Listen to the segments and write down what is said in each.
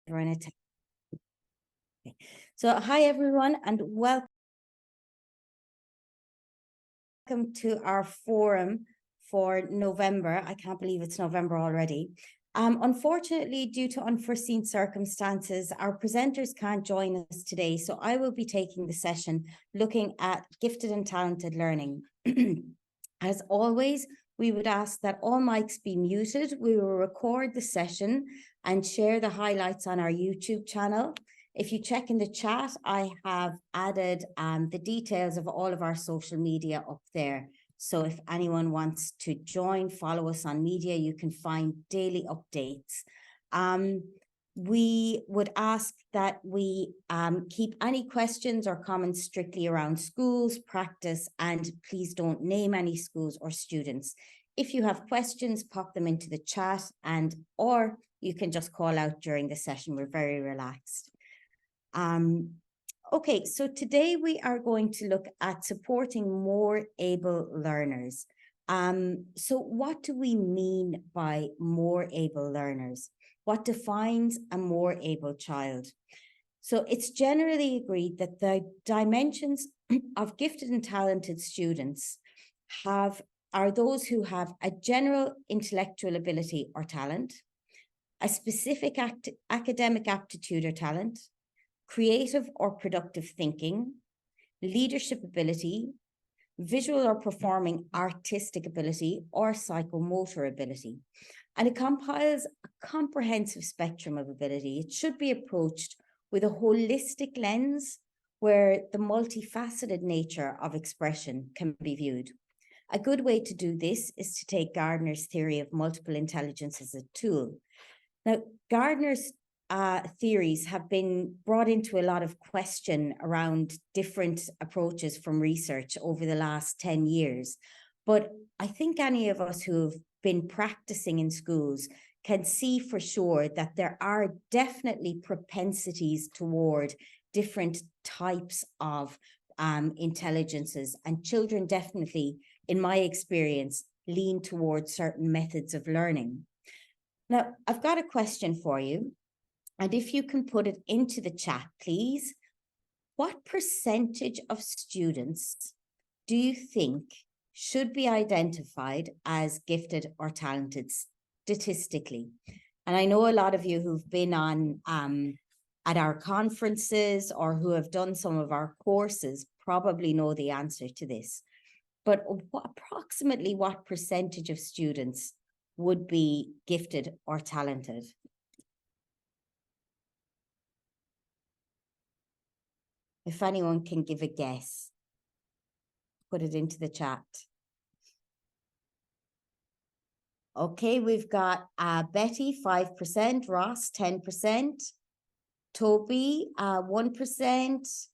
run a test. Okay. So hi everyone, and welcome to our forum for November. I can't believe it's November already. Unfortunately, due to unforeseen circumstances, our presenters can't join us today, so I will be taking the session looking at gifted and talented learning. As always, we would ask that all mics be muted. We will record the session and share the highlights on our YouTube channel. If you check in the chat, I have added the details of all of our social media up there. So if anyone wants to join, follow us on media, you can find daily updates. We would ask that we keep any questions or comments strictly around schools, practice, and please don't name any schools or students. If you have questions, pop them into the chat or you can just call out during the session. We're very relaxed. Okay, so today we are going to look at supporting more able learners. So what do we mean by more able learners? What defines a more able child? So it's generally agreed that the dimensions of gifted and talented students are those who have a general intellectual ability or talent, a specific academic aptitude or talent, creative or productive thinking, leadership ability, visual or performing artistic ability, or psychomotor ability. And it compiles a comprehensive spectrum of ability. It should be approached with a holistic lens where the multifaceted nature of expression can be viewed. A good way to do this is to take Gardner's theory of multiple intelligence as a tool. Now, Gardner's theories have been brought into a lot of question around different approaches from research over the last 10 years. But I think any of us who've been practicing in schools can see for sure that there are definitely propensities toward different types of intelligences, and children definitely, in my experience, lean towards certain methods of learning. Now, I've got a question for you. And if you can put it into the chat, please, what percentage of students do you think should be identified as gifted or talented statistically? And I know a lot of you who've been on at our conferences or who have done some of our courses probably know the answer to this. But approximately what percentage of students would be gifted or talented? If anyone can give a guess, put it into the chat. Okay, we've got Betty, 5%, Ross, 10%, Toby, 1%,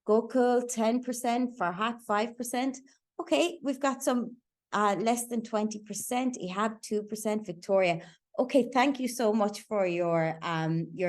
Gokul, 10%, Farhat, 5%. Okay, we've got some less than 20%, Ihab, 2%, Victoria. Okay, thank you so much for your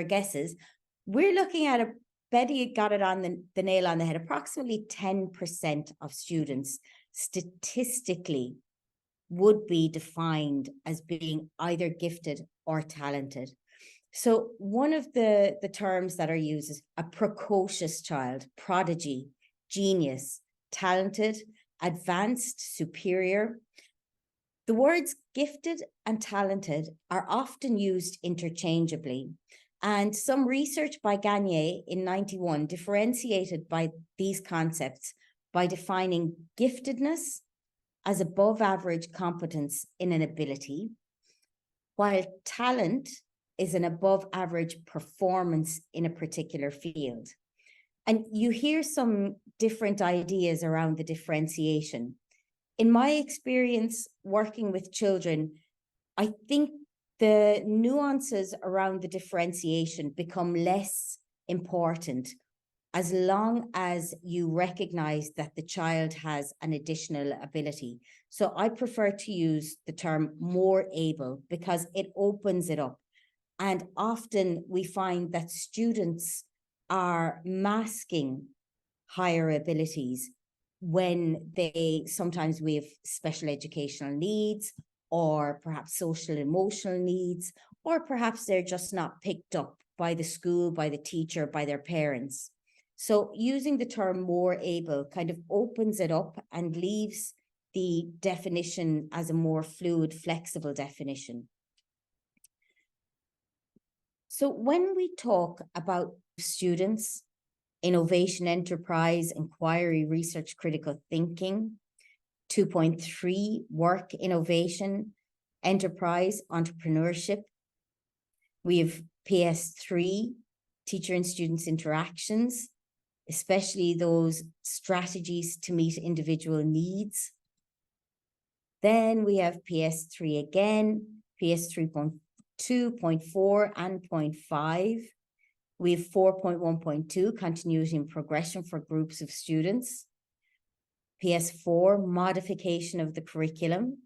guesses. We're looking at Betty got it on the nail on the head. Approximately 10% of students statistically would be defined as being either gifted or talented. So one of the terms that are used is a precocious child, prodigy, genius, talented, advanced, superior. The words gifted and talented are often used interchangeably. And some research by Gagne in 91 differentiated by these concepts by defining giftedness as above average competence in an ability, while talent is an above average performance in a particular field. And you hear some different ideas around the differentiation. In my experience working with children, I think the nuances around the differentiation become less important as long as you recognize that the child has an additional ability. So I prefer to use the term more able because it opens it up. And often we find that students are masking higher abilities when sometimes we have special educational needs, or perhaps social emotional needs, or perhaps they're just not picked up by the school, by the teacher, by their parents. So using the term more able kind of opens it up and leaves the definition as a more fluid, flexible definition. So when we talk about students, innovation, enterprise, inquiry, research, critical thinking, 2.3, work, innovation, enterprise, entrepreneurship. We have PS3, teacher and students interactions, especially those strategies to meet individual needs. Then we have PS3 again, PS3.2, 0.4 and 0.5. We have 4.1.2, continuity and progression for groups of students. PS4, modification of the curriculum.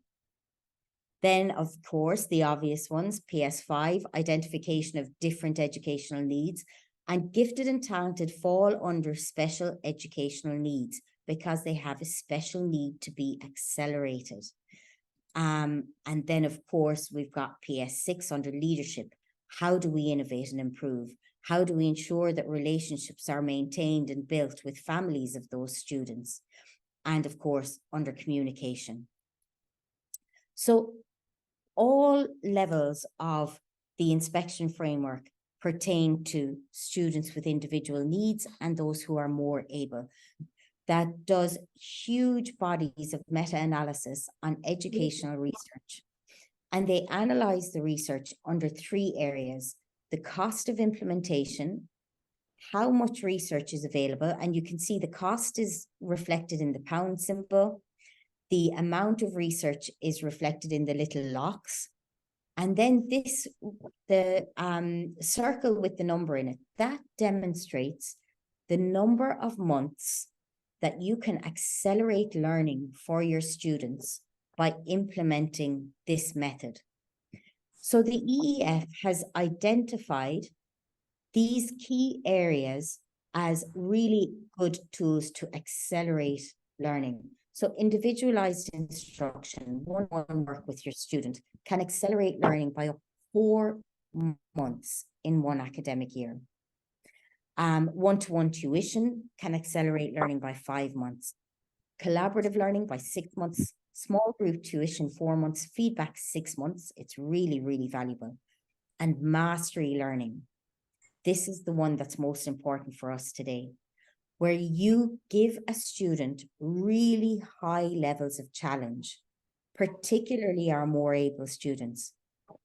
Then, of course, the obvious ones, PS5, identification of different educational needs, and gifted and talented fall under special educational needs because they have a special need to be accelerated. And then, of course, we've got PS6 under leadership. How do we innovate and improve? How do we ensure that relationships are maintained and built with families of those students? And of course, under communication. So all levels of the inspection framework pertain to students with individual needs and those who are more able. That does huge bodies of meta-analysis on educational research. And they analyze the research under 3 areas: the cost of implementation, how much research is available, and you can see the cost is reflected in the pound symbol. The amount of research is reflected in the little locks. And then this, the circle with the number in it, that demonstrates the number of months that you can accelerate learning for your students by implementing this method. So the EEF has identified these key areas as really good tools to accelerate learning. So individualized instruction, one-on-one work with your student, can accelerate learning by up to 4 months in one academic year. One-to-one tuition can accelerate learning by 5 months. Collaborative learning by 6 months. Small group tuition, 4 months. Feedback, 6 months. It's really, really valuable. And mastery learning. This is the one that's most important for us today, where you give a student really high levels of challenge, particularly our more able students.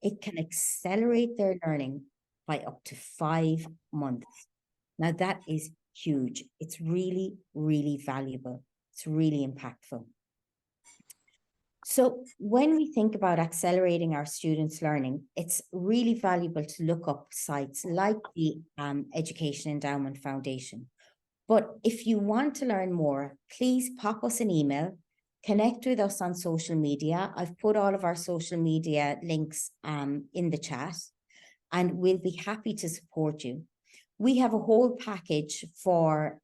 It can accelerate their learning by up to 5 months. Now that is huge. It's really, really valuable. It's really impactful. So when we think about accelerating our students' learning, it's really valuable to look up sites like the Education Endowment Foundation. But if you want to learn more, please pop us an email, connect with us on social media. I've put all of our social media links in the chat, and we'll be happy to support you. We have a whole package for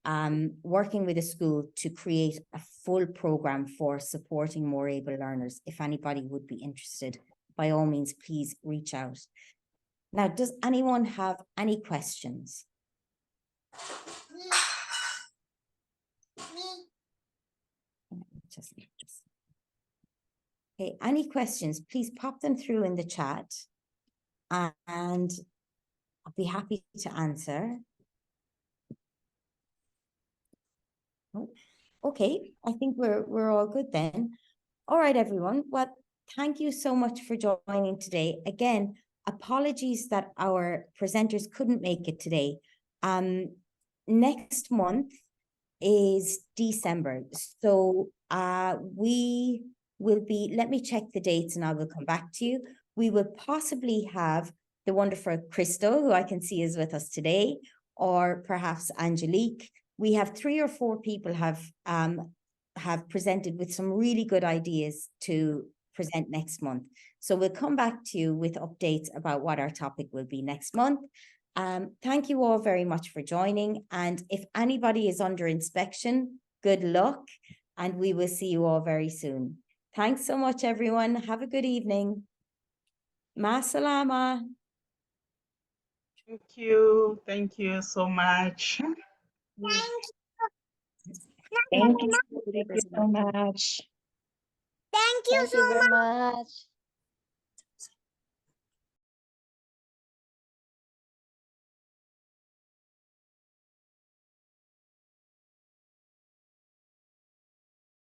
working with a school to create a full program for supporting more able learners. If anybody would be interested, by all means, please reach out. Now, does anyone have any questions? Okay, any questions, please pop them through in the chat and I'll be happy to answer. Oh, okay, I think we're all good then. All right, everyone. Well, thank you so much for joining today. Again, apologies that our presenters couldn't make it today. Next month is December. So we will be, let me check the dates and I will come back to you. We will possibly have the wonderful Crystal, who I can see is with us today, or perhaps Angelique. We have 3 or 4 people have presented with some really good ideas to present next month. So we'll come back to you with updates about what our topic will be next month. Thank you all very much for joining. And if anybody is under inspection, good luck. And we will see you all very soon. Thanks so much, everyone. Have a good evening. Ma salama. Thank you so much. Thank you so much. Thank you very much.